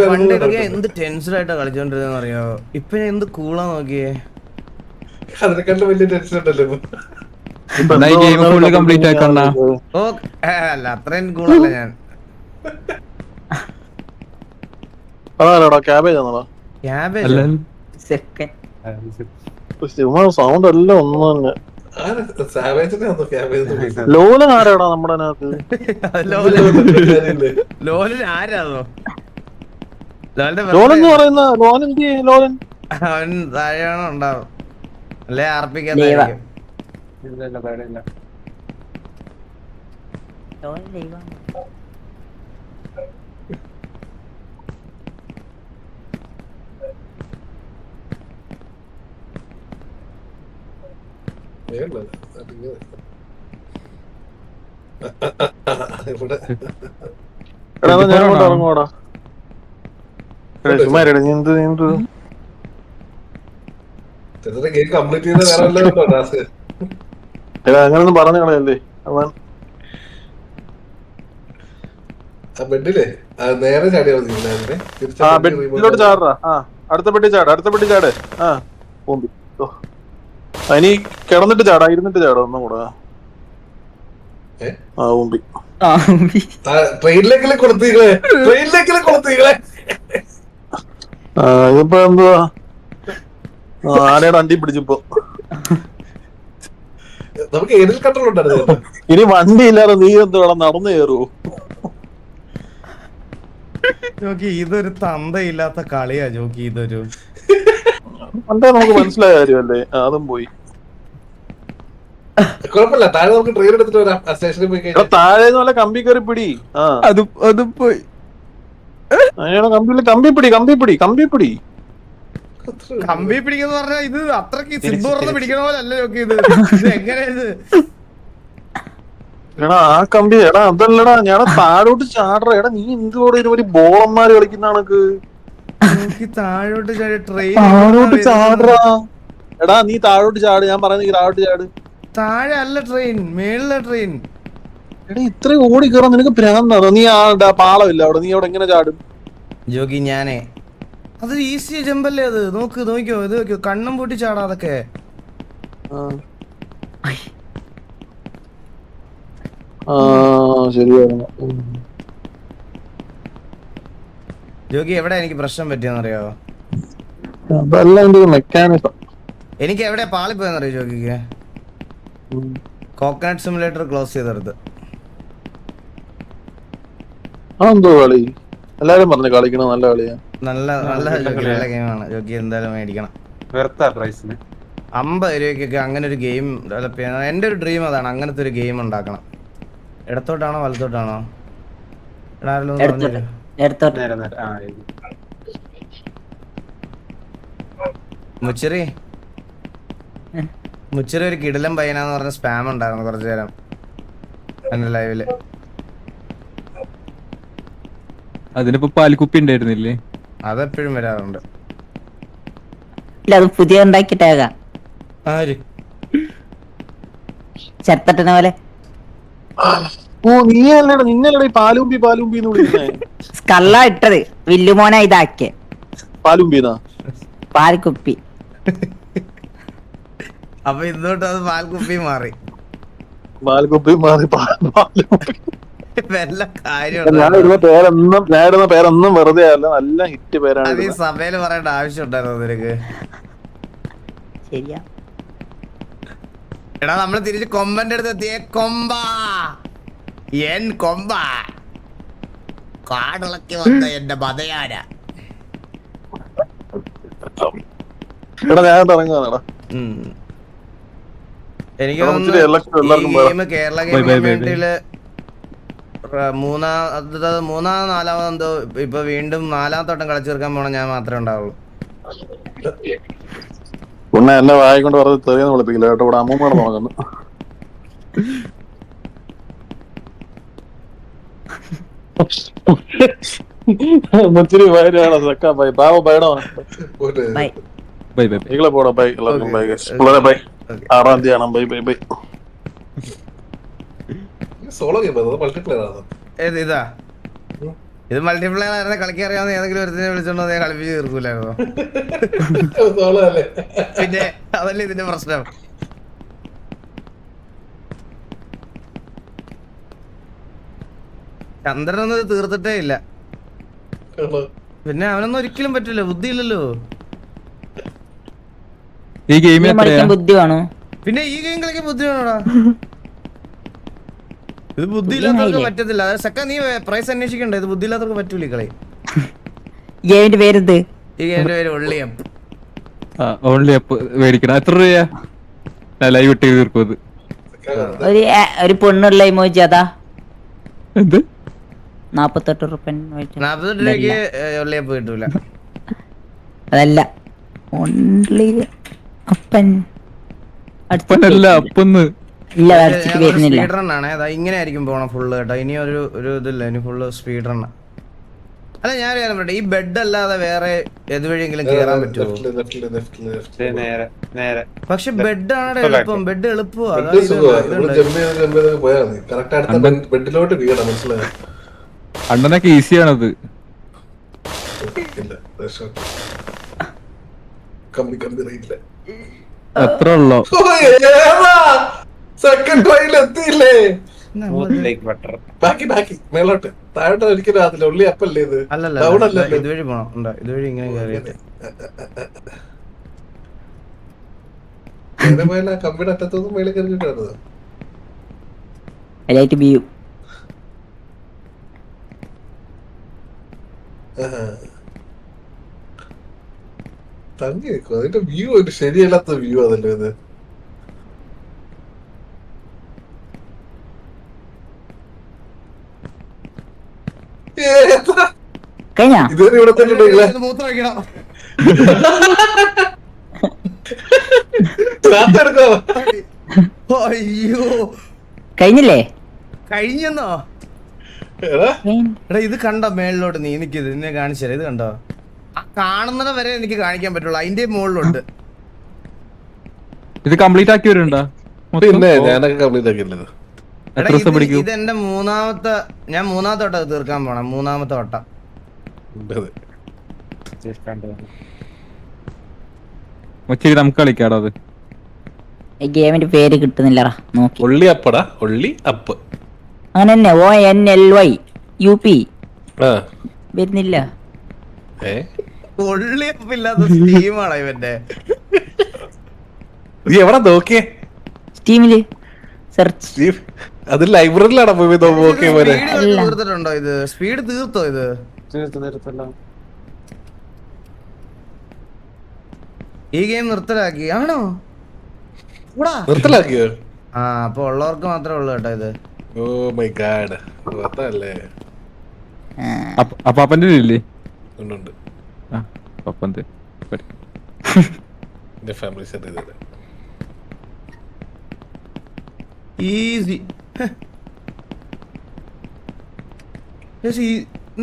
Speaker 2: പണ്ടൊക്കെ എന്ത് ടെൻഷൻ ആയിട്ടാ കളിച്ചോണ്ടിരുന്നെന്ന് അറിയാവോ? ഇപ്പൊ ഞാൻ എന്ത് കൂളാ നോക്കിയേ.
Speaker 1: അതിനെക്കാളും വലിയ ടെൻഷൻ ഉണ്ടല്ലോ.
Speaker 2: ഓ അല്ല, അത്രയും കൂളല്ല ഞാൻ.
Speaker 4: സൗണ്ട് എല്ലാം ഒന്ന് തന്നെ. ലോലൻ ആരാടാ നമ്മുടെ അതിനകത്ത്?
Speaker 2: ലോലൻ ആരാന്നോ?
Speaker 4: ലോലൻ എന്ന് പറയുന്ന ലോലൻ എന്ത് ചെയ്യും? ലോലൻ
Speaker 2: അവൻ താഴെയാണോ ഉണ്ടാവും, അല്ലെ ആർപ്പിക്കാത്തായിരിക്കും.
Speaker 4: ഇറങ്ങോടാ അങ്ങനൊന്നും പറഞ്ഞു കളയല്ലേ. അവൻ
Speaker 1: ബെഡിലെ നേരെ ചാടിയാ
Speaker 4: ബെഡിലോട്ട് ചാടാ. അടുത്ത പെട്ടി ചാട്. ഇനി കിടന്നിട്ട് ചാടാ, ഇരുന്നിട്ട് ചാടാ ഒന്നും കൂടെ. ഊമ്പി
Speaker 1: ട്രെയിനിലേക്കിലെ കൊടുത്തീകളെ.
Speaker 4: ഇതിപ്പോ എന്തുവാ, ആനയുടെ അണ്ടി പിടിച്ചപ്പോ.
Speaker 1: നമുക്ക് ഏതിൽ കൺട്രോൾ ഉണ്ടായിരുന്നു.
Speaker 4: ഇനി വണ്ടി ഇല്ലാതെ നീ എന്ത് വേണം, നടന്നു കയറുവോ?
Speaker 2: ജോക്കി ഇതൊരു തന്തയില്ലാത്ത കളിയാ ജോക്കി. ഇതൊരു
Speaker 4: പണ്ടേ നമുക്ക് മനസ്സിലായ കാര്യമല്ലേ, അതും പോയി.
Speaker 1: കുഴപ്പമില്ല, താഴെ നമുക്ക് ട്രെയിൻ എടുത്തിട്ട് വരാം. സ്റ്റേഷനിൽ പോയി കഴിഞ്ഞാൽ
Speaker 4: താഴെ കമ്പി കയറി പിടി.
Speaker 2: അതും പോയി.
Speaker 4: കമ്പി പിടി.
Speaker 2: കമ്പി പിടിക്കുന്ന പറഞ്ഞാൽ ഇത് അത്രക്ക് സിന്ധൂർന്ന് പിടിക്കണ പോലെ അല്ല നോക്കി ഇത് എങ്ങനെയത്
Speaker 4: എടാ ആ കമ്പി എടാ അതല്ലടാ ഞാൻ താഴോട്ട് ചാടറ എടാ നീ എന്തുകൂടെ ഒരു ബോളന്മാര് കളിക്കുന്ന കണക്ക്
Speaker 2: നോക്കി താഴോട്ട് ട്രെയിൻ
Speaker 4: താഴോട്ട് ചാടറാ എടാ നീ താഴോട്ട് ചാട് ഞാൻ പറയുന്നത് താഴോട്ട് ചാട്
Speaker 2: താഴെ അല്ല ട്രെയിൻ മേളിലെ ട്രെയിൻ
Speaker 4: എടാ ഇത്രയും ഓടി കയറാൻ നിനക്ക് ഭ്രാന്താണോ നീ ആ പാളമില്ല അവിടെ നീ അവിടെ എങ്ങനെ ചാടും
Speaker 2: ജോഗി ഞാനേ അത് ഈസി ജമ്പല്ലേ അത് നോക്കിക്കോ ഇത് നോക്കിയോ കണ്ണും പൂട്ടി ചാടാ അതൊക്കെ
Speaker 4: ശരിയാണ്
Speaker 2: ജോഗി എവിടെ എനിക്ക് പ്രശ്നം പറ്റിയെന്നറിയാവോ
Speaker 4: അതല്ല എന്റെ മെക്കാനിസം
Speaker 2: എനിക്ക് എവിടെ പാളിപ്പോയെന്നറിയോ ജോഗിക്ക് കോക്കനട്ട് സിമുലേറ്റർ ക്ലോസ് ചെയ്തെടുത്ത്
Speaker 4: അതെന്തോ കളി എല്ലാരും പറഞ്ഞു കളിക്കണ നല്ല കളിയാ
Speaker 2: നല്ല ഗെയിമാണ് ജോഗി എന്തായാലും മേടിക്കണം
Speaker 5: വെറുത്ത പ്രൈസിന്
Speaker 2: 50 രൂപയ്ക്കൊക്കെ അങ്ങനെ ഒരു ഗെയിം ഡെവലപ്പ് ചെയ്യണം. എൻ്റെ ഒരു ഡ്രീം അതാണ്, അങ്ങനത്തെ ഒരു ഗെയിം ഉണ്ടാക്കണം. ഇടത്തോട്ടാണോ വലത്തോട്ടാണോ? മുച്ചിറി ഒരു കിടിലം പയ്യനാന്ന് പറഞ്ഞ സ്പാം ഉണ്ടായിരുന്നു കുറച്ചു നേരം എന്റെ ലൈവില്.
Speaker 6: അതിനിപ്പോ പാൽക്കുപ്പി ഉണ്ടായിരുന്നില്ലേ?
Speaker 2: അതെപ്പോഴും വരാറുണ്ട്.
Speaker 3: അത് പുതിയ ഉണ്ടാക്കിട്ടേക്കാം.
Speaker 2: ആര്
Speaker 3: ചെറുത്തട്ടനെ പോലെ.
Speaker 4: ഓ നീ അല്ലടാ, നിന്നല്ലടാ ഈ പാലുമ്പി എന്ന് വിളിക്കുന്നേ.
Speaker 3: കള്ള ഇട്ടത് വില്ലുമോന ഇതാക്കിയ
Speaker 4: പാലുമ്പിന്നാ
Speaker 3: പാൽക്കുപ്പി.
Speaker 2: അപ്പൊ ഇന്നോട്ട് അത് പാൽക്കുപ്പി മാറി.
Speaker 4: പാൽക്കുപ്പി മാറി പാലുമ്പി.
Speaker 2: വല്ല കാര്യം
Speaker 4: ഞാൻ ഇടുന്ന പേരൊന്നും വെറുതെ അല്ല, നല്ല ഹിറ്റ് പേരാണ്.
Speaker 2: അത് ഈ സഭയില് പറയേണ്ട ആവശ്യം ഉണ്ടായിരുന്നു നിനക്ക്?
Speaker 3: ശരിയാ.
Speaker 2: എടാ നമ്മള് തിരിച്ച് കൊമ്പന്റെ അടുത്ത് എത്തിയേ. കൊമ്പ എൻ കൊമ്പ കാടിളക്കി വന്ന എന്റെ മതയാര.
Speaker 4: എടാ ഞാൻ ഇറങ്ങുവാടാ.
Speaker 2: എനിക്ക് തോന്നുന്നു കേരള ഗെയിമില് മൂന്നാം നാലാമതെന്തോ ഇപ്പൊ വീണ്ടും 4ാമത്തെ വട്ടം കളിച്ചു തീർക്കാൻ പോണ ഞാൻ മാത്രമേ ഉണ്ടാവുള്ളൂ.
Speaker 4: പിന്നെ എന്നെ വായിക്കൊണ്ട് പറഞ്ഞ് തെറിയെന്ന് വിളിപ്പിക്കില്ല കേട്ടോ. ഇവിടെ അമ്മൂമ്മയുടെ നോക്കുന്നു. മുച്ചിരി വയറാണ് സെക്കാ ബൈ പാവ ബൈഡോ ഈകളെ പോടാ ബൈ എല്ലാവർക്കും ബൈ വളരെ ബൈ 6-ാം തീയതി ആണ്. Bye bye bye.
Speaker 1: Solo game multiplayer ആണ്.
Speaker 2: ഇതാ ഇത് മൾട്ടിപ്ലെയർ ആയിരുന്നെ കളിക്കറിയാവുന്ന ഏതെങ്കിലും ഒരുത്തിനെ വിളിച്ചോണ്ടോ ഞാൻ കളിപ്പിച്ച് തീർക്കൂലായിരുന്നോ? പിന്നെ അതല്ലേ ഇതിന്റെ പ്രശ്നം. ചന്ദ്രനൊന്നും തീർത്തിട്ടേ ഇല്ല. പിന്നെ അവനൊന്നും ഒരിക്കലും പറ്റില്ല, ബുദ്ധിയില്ലല്ലോ.
Speaker 6: ഈ ഗെയിമിൽ
Speaker 3: ബുദ്ധി വേണോ?
Speaker 2: പിന്നെ ഈ ഗെയിം കളിക്കാൻ ബുദ്ധി വേണോടാ? ഇത് ബുദ്ധിയില്ലാത്തവർക്ക് പറ്റത്തില്ല. സെക്ക നീ പ്രൈസ് അന്വേഷിക്കണ്ടേ? ഇത് ബുദ്ധിയില്ലാത്തവർക്ക് പറ്റൂല ഈ കളി.
Speaker 3: ഗെയിമിന്റെ പേരെന്ത്?
Speaker 2: ഈ ഗെയിമിന്റെ പേര് ഒള്ളിയപ്പ്.
Speaker 6: ഓൺലി അപ്പ് മേടിക്കണം. എത്ര രൂപയാ ലൈവ് ഇട്ട് തീർക്കും?
Speaker 3: ഒരു പെണ്ണുള്ള ഇമോജി അതാ.
Speaker 6: എന്ത്
Speaker 3: 48 റുപ്യ.
Speaker 2: 48 രൂപയ്ക്ക് ഒള്ളിയപ്പ് കിട്ടൂല.
Speaker 3: അതല്ല ഓൺലി അപ്പൻ.
Speaker 6: അപ്പനല്ല അപ്പൊന്ന്.
Speaker 3: ഇല്ല വരുന്നില്ല.
Speaker 2: സ്പീഡ് റൺ ആണ്. ഇങ്ങനെ ആയിരിക്കും പോണം ഫുള്ള് കേട്ടോ. ഇനി ഒരു ഇതില്ല, ഇനി ഫുള്ള് സ്പീഡ് റൺ. അല്ല ഞാൻ പറയട്ടെ, ഈ ബെഡ് അല്ലാതെ വേറെ ഏതുവഴിയെങ്കിലും കേറാൻ പറ്റുമോ? പക്ഷെ ബെഡ് ആണ് എളുപ്പം. ബെഡ് എളുപ്പമാണ്.
Speaker 6: അണ്ണനൊക്കെ ഈസിയാണത്. അത്ര ഉള്ളോ?
Speaker 1: സെക്കൻഡ് ട്രൈയിൽ എത്തിയില്ലേ? ബാക്കി മേലോട്ട് താഴോട്ട് ഒരിക്കലും അതില്ല. ഉള്ളി അപ്പല്ലേ ഇത്?
Speaker 2: അല്ലല്ല, ഇതുവഴി പോണം. ഇതുവഴി ഇങ്ങനെ കയറിയിട്ട്
Speaker 1: കമ്പിയുടെ അറ്റത്തൊന്നും മേളിൽ കയറിയിട്ടാണ്. തങ്ങി നിൽക്കും. അതിന്റെ വ്യൂ ഒരു ശരിയല്ലാത്ത വ്യൂ അതല്ലേ ഇത്?
Speaker 3: കഴിഞ്ഞ
Speaker 1: ഇതുവരെ ഇവിടെ തന്നെ
Speaker 2: മൂത്രം അയ്യോ
Speaker 3: കഴിഞ്ഞില്ലേ?
Speaker 2: കഴിഞ്ഞെന്നോ? എടാ ഇത് കണ്ടോ മേളിലോട്ട്? നീ എനിക്കിത് നിന്നെ കാണിച്ചത് ഇത് കണ്ടോ? ആ കാണുന്നത് വരെ എനിക്ക് കാണിക്കാൻ പറ്റുള്ളൂ, അതിന്റെ മുകളിലുണ്ട്.
Speaker 6: ഇത് കംപ്ലീറ്റ് ആക്കി വരുന്നുണ്ടോ?
Speaker 1: പിന്നെ ഞാനൊക്കെ കംപ്ലീറ്റ് ആക്കിയില്ലത്.
Speaker 6: എത്ര ദിവസം പിടിക്കും?
Speaker 2: ഇത് എന്റെ മൂന്നാമത്തെ വട്ടം തീർക്കാൻ പോണം. മൂന്നാമത്തെ വട്ടം.
Speaker 6: ഒച്ചിരി നമുക്ക് കളിക്കാടോ അത്.
Speaker 3: ഈ ഗെയിമിന്റെ പേര് കിട്ടുന്നില്ലടാ, നോക്കി.
Speaker 1: ഒള്ളി അപ്പടാ, ഒള്ളി അപ്പ്.
Speaker 3: അങ്ങനെ തന്നെ ONLY UP
Speaker 1: ആ
Speaker 3: വരുന്നില്ല.
Speaker 2: ഒള്ളിയപ്പില്ലാത്ത സ്കീമാണോ ഇവന്റെ?
Speaker 1: നീ എവിടെ നോക്കിയേ?
Speaker 3: സ്റ്റീമില് സെർച്ച്.
Speaker 1: അത് ലൈബ്രറിയിലാണോ പോയി നോക്കിയ പോലെ?
Speaker 2: തീർത്തിട്ടുണ്ടോ ഇത്? സ്പീഡ് തീർത്തോ ഇത്? ഈ ഗെയിം നിർത്തലാക്കി ആണോ?
Speaker 1: നിർത്തലാക്കിയോ?
Speaker 2: ആ അപ്പൊ ഉള്ളവർക്ക് മാത്രമേ ഉള്ളൂ കേട്ടോ ഇത്.
Speaker 1: ഓ മൈ ഗാഡ്, അതല്ലേ.
Speaker 6: അപ്പാപ്പന്റെ ഇല്ലേ?
Speaker 1: ഉണ്ട്.
Speaker 6: അപ്പന്റെ
Speaker 1: എന്റെ ഫാമിലി സെറ്റ് ചെയ്തത്
Speaker 2: ഈസി.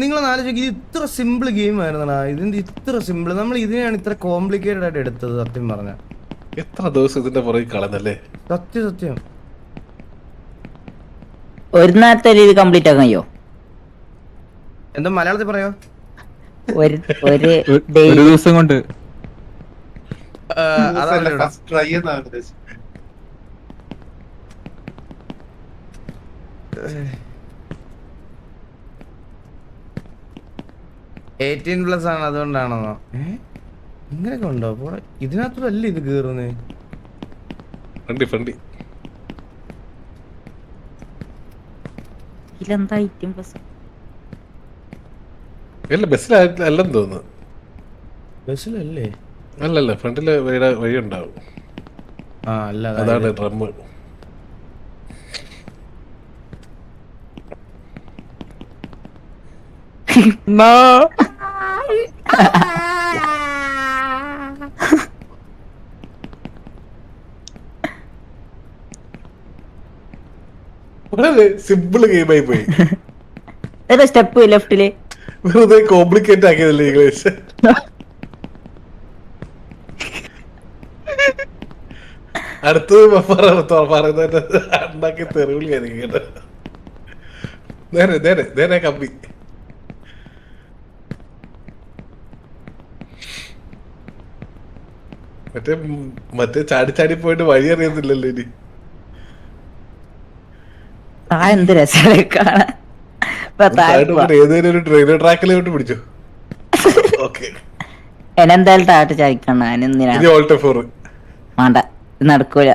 Speaker 2: നിങ്ങൾ ആലോചിക്കും ഇത് ഇത്ര സിമ്പിൾ ഗെയിം ആയിരുന്നടാ. ഇതിന്റെ ഇത്ര സിമ്പിൾ, നമ്മൾ ഇതിനെയാണ് ഇത്ര കോംപ്ലിക്കേറ്റഡ് ആയിട്ട് എടുത്തത്. സത്യം പറഞ്ഞ
Speaker 1: എത്ര ദിവസം ഇതിന്റെ പുറകെ കളഞ്ഞല്ലേ?
Speaker 2: സത്യം.
Speaker 3: ഒരു നേരത്തെ ഇത് കംപ്ലീറ്റ് ആക്കാൻ കഴിയോ?
Speaker 2: എന്താ മലയാളത്തിൽ പറയോ?
Speaker 3: ഒരു
Speaker 6: ഒരു ദിവസം കൊണ്ട്.
Speaker 2: അതല്ല,
Speaker 5: ട്രൈ എന്നാണ്
Speaker 2: 18+ ആണ്, അതുകൊണ്ടാണോ? ഇങ്ങനെയൊക്കെ ഉണ്ടോ? ഇതിനകത്തല്ലേ ഇത് കേറുന്നേ?
Speaker 1: ഫ്രണ്ടി
Speaker 3: ഇതിലെന്താ ഐറ്റം ബസ്?
Speaker 1: അല്ല ബസ്സിലല്ലെന്ന് തോന്നുന്നു.
Speaker 2: ബസ്സിലല്ലേ?
Speaker 1: അല്ലല്ല, ഫ്രണ്ടില് വഴി ഉണ്ടാവും.
Speaker 2: ആ അല്ല,
Speaker 1: അതാണ് ഡ്രം. വളരെ സിമ്പിൾ ഗെയിമായി പോയി.
Speaker 3: സ്റ്റെപ്പ് ലെഫ്റ്റില്
Speaker 1: വെറുതെ കോംപ്ലിക്കേറ്റ് ആക്കിയതല്ലേ ഇംഗ്ലീഷ്. അടുത്തത് പറയുന്നത് ഉണ്ടാക്കി തെറിവിളിയായിരിക്കും കേട്ടോ. നേരെ കമ്പി. മറ്റേ ചാടി പോയിട്ട് വഴി അറിയുന്നില്ലല്ലോ ഇനി.
Speaker 3: എന്ത് രസമാണ് കാണാൻ.
Speaker 1: ഏതെങ്കിലും ഒരു ട്രെയിലർ ട്രാക്കിലോട്ട് പിടിച്ചു. ഓക്കെ,
Speaker 3: എന്നെന്തായാലും താട്ട് ചാടിക്കണ. വേണ്ട, ഇത് നടക്കൂല.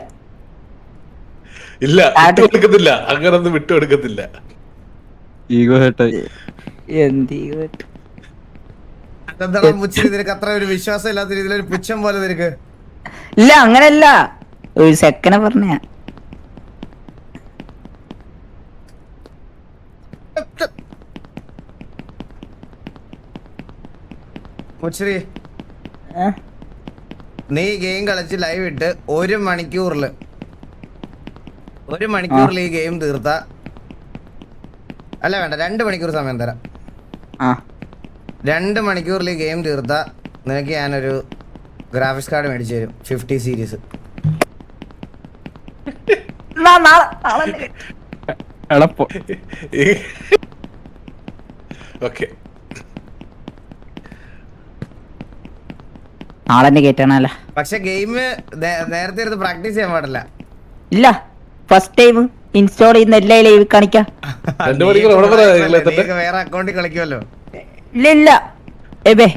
Speaker 1: ഇല്ല, വിട്ടുകൊടുക്കത്തില്ല, അങ്ങനൊന്നും വിട്ടുകൊടുക്കത്തില്ല.
Speaker 6: ഈഗോ ഹേർട്ടായി.
Speaker 2: നിനക്ക് അത്ര ഒരു വിശ്വാസം ഇല്ലാത്ത രീതിയിൽ ഒരു പുച്ഛം പോലെ നിനക്ക്.
Speaker 3: ഇല്ല, അങ്ങനല്ല, ഒരു സെക്കൻഡ് പറഞ്ഞ.
Speaker 2: മുച്ചിരി, നീ ഗെയിം കളിച്ച് ലൈവ് ഇട്ട് 1 മണിക്കൂറിൽ ഈ ഗെയിം തീർത്ത, അല്ല വേണ്ട 2 മണിക്കൂർ സമയം തരാം. 2 മണിക്കൂറിൽ ഈ ഗെയിം തീർത്ത നിനക്ക് ഞാനൊരു ഗ്രാഫിക്സ് കാർഡ് മേടിച്ചു തരും, 50 സീരീസ്.
Speaker 1: ഓക്കെ,
Speaker 3: നാളെന്നെ കേട്ടാണല്ല.
Speaker 2: പക്ഷെ ഗെയിം നേരത്തെ ഇരുന്ന് പ്രാക്ടീസ് ചെയ്യാൻ പാടില്ല.
Speaker 3: ഇല്ല, ഫസ്റ്റ് ടൈം ഇൻസ്റ്റാൾ ചെയ്യുന്ന എല്ലാ ലൈവ് കാണിക്കാം.
Speaker 2: വേറെ അക്കൗണ്ടിൽ കളിക്കുമല്ലോ.
Speaker 3: ഇല്ല എബേ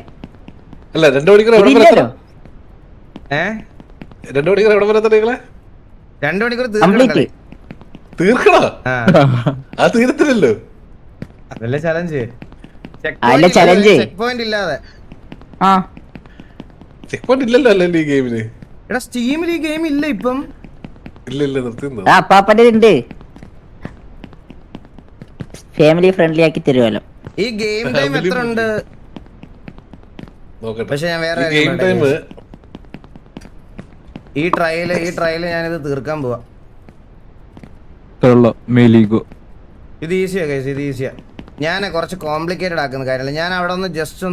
Speaker 1: അല്ല, 2 മണിക്കൂർ എവിടെ വരെ എത്തണം? 2 മണിക്കൂർ എവിടെ വരെ എത്തണം നിങ്ങളെ?
Speaker 2: 2 മണിക്കൂർ
Speaker 1: തീർക്കണോ? ആ തീരത്തില്ലല്ലോ.
Speaker 2: അതല്ലേ ചലഞ്ച്.
Speaker 3: ചെക്ക്
Speaker 2: പോയിന്റ് ഇല്ലാതെ.
Speaker 1: ചെക്ക് പോയിന്റ് ഇല്ലല്ലോ അല്ലേ ഈ ഗെയിമിന്?
Speaker 2: എടാ സ്റ്റീമിൽ ഈ ഗെയിം ഇല്ല ഇപ്പം.
Speaker 1: ഇല്ല, നിർത്തി.
Speaker 3: അപ്പാപ്പന്റെ ഉണ്ട്, ഫാമിലി ഫ്രണ്ട്ലി ആക്കി തരുമല്ലോ.
Speaker 2: ഈ ഗെയിം ടൈം എത്ര ഉണ്ട്?
Speaker 1: നോക്കട്ടെ.
Speaker 2: പക്ഷെ ഞാൻ വേറെ
Speaker 1: ഈ
Speaker 2: കാര്യം
Speaker 1: ഗെയിം ടൈം
Speaker 2: പറയട്ടെ. ഈ ട്രയല് ഞാനിത് തീർക്കാൻ പോവാ.
Speaker 6: മേലീഗോ
Speaker 2: ഇത് ഈസിയാ ഗൈസ്, ഇത് ഈസിയാ. ഞാൻ കുറച്ച് കോംപ്ലിക്കേറ്റഡ് ആക്കുന്ന കാര്യമല്ല. ഞാൻ അവിടെ ഒന്ന് ജസ്റ്റ്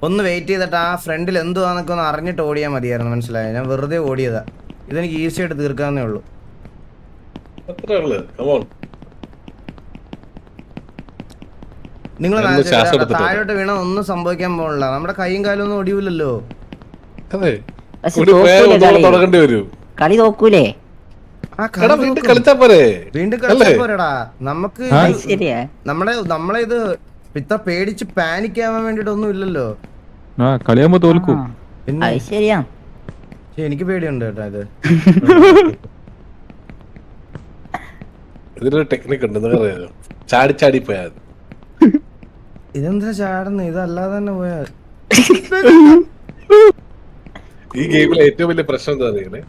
Speaker 2: ഒന്ന് വെയിറ്റ് ചെയ്തിട്ട് ആ ഫ്രണ്ടിൽ എന്തുവാന്നൊക്കെ ഒന്ന് അറിഞ്ഞിട്ട് ഓടിയാൽ മതിയായിരുന്നു. മനസ്സിലായോ? ഞാൻ വെറുതെ ഓടിയതാ. ഇതെനിക്ക് ഈസി ആയിട്ട് തീർക്കാവുന്നേ ഉള്ളൂ.
Speaker 1: അത്രേ ഉള്ളു. കമോൺ.
Speaker 2: നിങ്ങൾ
Speaker 1: ഞാനൊന്ന് ശ്വാസം എടുത്തിട്ട്
Speaker 2: താഴോട്ട് വീണ ഒന്നും സംഭവിക്കാൻ പോണില്ല. നമ്മുടെ കൈയും കാലും ഒന്നും ഒടിവില്ലല്ലോ.
Speaker 1: അതെ.
Speaker 3: പക്ഷെ
Speaker 1: കൂടി പോയാൽ
Speaker 3: തോക്കൂലേ
Speaker 1: ഒന്നുകൂടെ
Speaker 3: കളി?
Speaker 1: തുടങ്ങേണ്ടി വരും.
Speaker 3: കളി നോക്കൂലേ?
Speaker 2: ആ
Speaker 1: എടാ വീണ്ടും കളിച്ചാ പോരെ.
Speaker 2: വീണ്ടും കളിച്ചാ പോരെടാ. നമുക്ക്
Speaker 3: അത് ശരിയാ.
Speaker 2: നമ്മളെ ഇത് ഇത്ര പേടിച്ച് പാനിക് ആവാൻ വേണ്ടിട്ട് ഒന്നും ഇല്ലല്ലോ.
Speaker 6: ആ കളിയാകുമ്പോ തോൽക്കും.
Speaker 3: ആ,
Speaker 2: പിന്നെ
Speaker 3: അത് ശരിയാ.
Speaker 2: പക്ഷെ എനിക്ക് പേടിയുണ്ട് കേട്ടോ ഇത്.
Speaker 1: ഇതിനൊരു ടെക്നിക്ക് ഉണ്ട്, നിങ്ങൾക്ക് അറിയാലോ. ചാടി ചാടി പോയാ മതി.
Speaker 2: ഇതെന്താ ചാടുന്നു? ഇതല്ലാതെ തന്നെ പോയാ
Speaker 1: ഈ ഗെയിമിലെ ഏറ്റവും വലിയ പ്രശ്നം എന്താ അറിയണേ?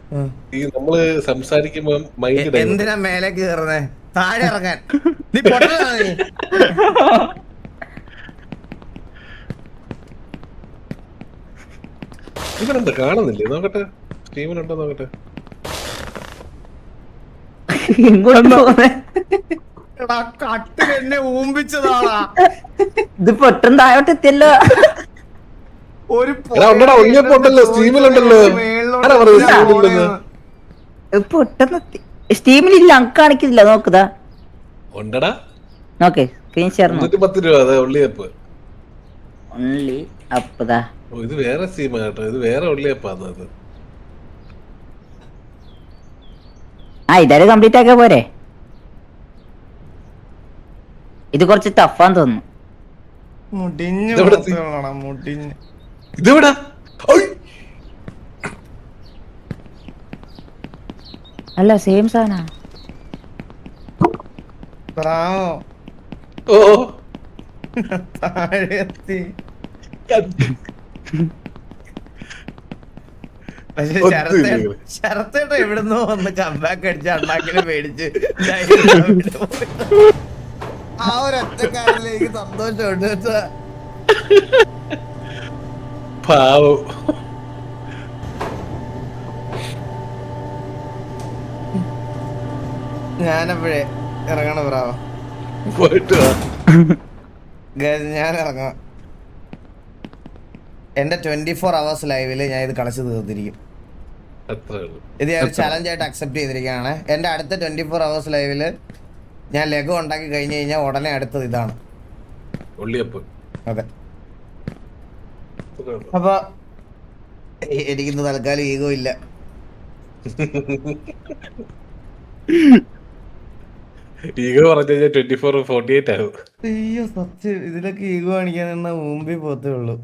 Speaker 1: ഈ നമ്മള് സംസാരിക്കുമ്പോ മൈൻഡ്
Speaker 2: എന്തിനാ മേലെ കേറുന്നേ? താഴെ ഇറങ്ങാൻ. നീ പൊട്ടനാ നീ.
Speaker 1: ഇവനുണ്ട്, കാണുന്നില്ലേ? നോക്കട്ടെ, സ്റ്റീവനുണ്ടോ നോക്കട്ടെ.
Speaker 3: ഇങ്ങോട്ട് പോന്നെ.
Speaker 2: എടാ കട്ടിൽ എന്നെ ഊമ്പിച്ചതാടാ.
Speaker 3: ഇത് പൊട്ടും താഴോട്ട് എത്തിയല്ലോ.
Speaker 2: ഒരു
Speaker 1: എടാ ഉണ്ടടാ, ഉണ്ണിയപ്പം ഉണ്ടല്ലോ, സ്റ്റീമിലുണ്ടല്ലോ. ആരാ പറയുന്നത് സ്റ്റീമിലില്ലെന്ന്?
Speaker 3: പൊട്ടെന്ന് സ്റ്റീമിലില്ല, അങ്ക് കാണിക്കുന്നില്ല. നോക്കുതാ,
Speaker 1: ഉണ്ടടാ,
Speaker 3: നോക്കേ സ്ക്രീൻ ഷെയർ.
Speaker 1: 110 രൂപ. അതെ, ഉള്ളിയപ്പ്.
Speaker 3: ഓൺലി അപ്പതാ.
Speaker 1: ഓ, ഇത് വേറെ സ്റ്റീമാ കേട്ടോ. ഇത് വേറെ ഉള്ളിയപ്പാന്ന്. അത്
Speaker 3: ആ ഇതാര് കംപ്ലീറ്റ് ആക്കിയ പോരെ? ഇത് കുറച്ച് ടഫാന്ന് തോന്നുന്നു.
Speaker 2: മുടിഞ്ഞു
Speaker 1: ഇതെവിടെ
Speaker 2: മുടിഞ്ഞു.
Speaker 1: ഇതെവിടാ?
Speaker 3: അല്ല സെയിം സാധന.
Speaker 2: ബ്രാവോ.
Speaker 1: ഓ,
Speaker 2: താഴെ എത്തി. പക്ഷെ ശരത്തേട്ട എവിടുന്നോ വന്ന് കമ്പാക്ക് അടിച്ച് അണ്ണാക്കിനെ പേടിച്ച് ആ ഒരൊറ്റക്കാരിലേക്ക് സന്തോഷമുണ്ട് കേട്ടോ.
Speaker 1: പാവം.
Speaker 2: ഞാനപ്പോഴേ ഇറങ്ങണം ബ്രാവോ.
Speaker 1: പോയിട്ട് വാ.
Speaker 2: ഞാൻ ഇറങ്ങാം. എന്റെ 24 hours ലൈവില് ഞാൻ ഇത് കളിച്ച് തീർത്തിരിക്കും.
Speaker 1: അത്രേ ഉള്ളൂ.
Speaker 2: ഇത് ഞാൻ ചലഞ്ച് ആയിട്ട് അക്സെപ്റ്റ് ചെയ്തിരിക്കുകയാണ്. എന്റെ അടുത്ത 24 hours ലൈവില് ഞാൻ ലഘു ഉണ്ടാക്കി കഴിഞ്ഞു കഴിഞ്ഞാൽ ഉടനെ അടുത്തത് ഇതാണ്.
Speaker 1: ഉള്ളിയപ്പ്.
Speaker 2: അതെ.
Speaker 1: അത്രേ ഉള്ളൂ.
Speaker 2: അപ്പൊ എനിക്കിന്ന് തൽക്കാലം ഈഗോ ഇല്ല.
Speaker 1: ഈഗോ പറഞ്ഞു കഴിഞ്ഞാൽ 24 48 ആകും.
Speaker 2: അയ്യോ സത്യം, ഇതിലൊക്കെ ഈഗോ കാണിക്കാൻ മുമ്പിൽ പോത്തേ ഉള്ളൂ.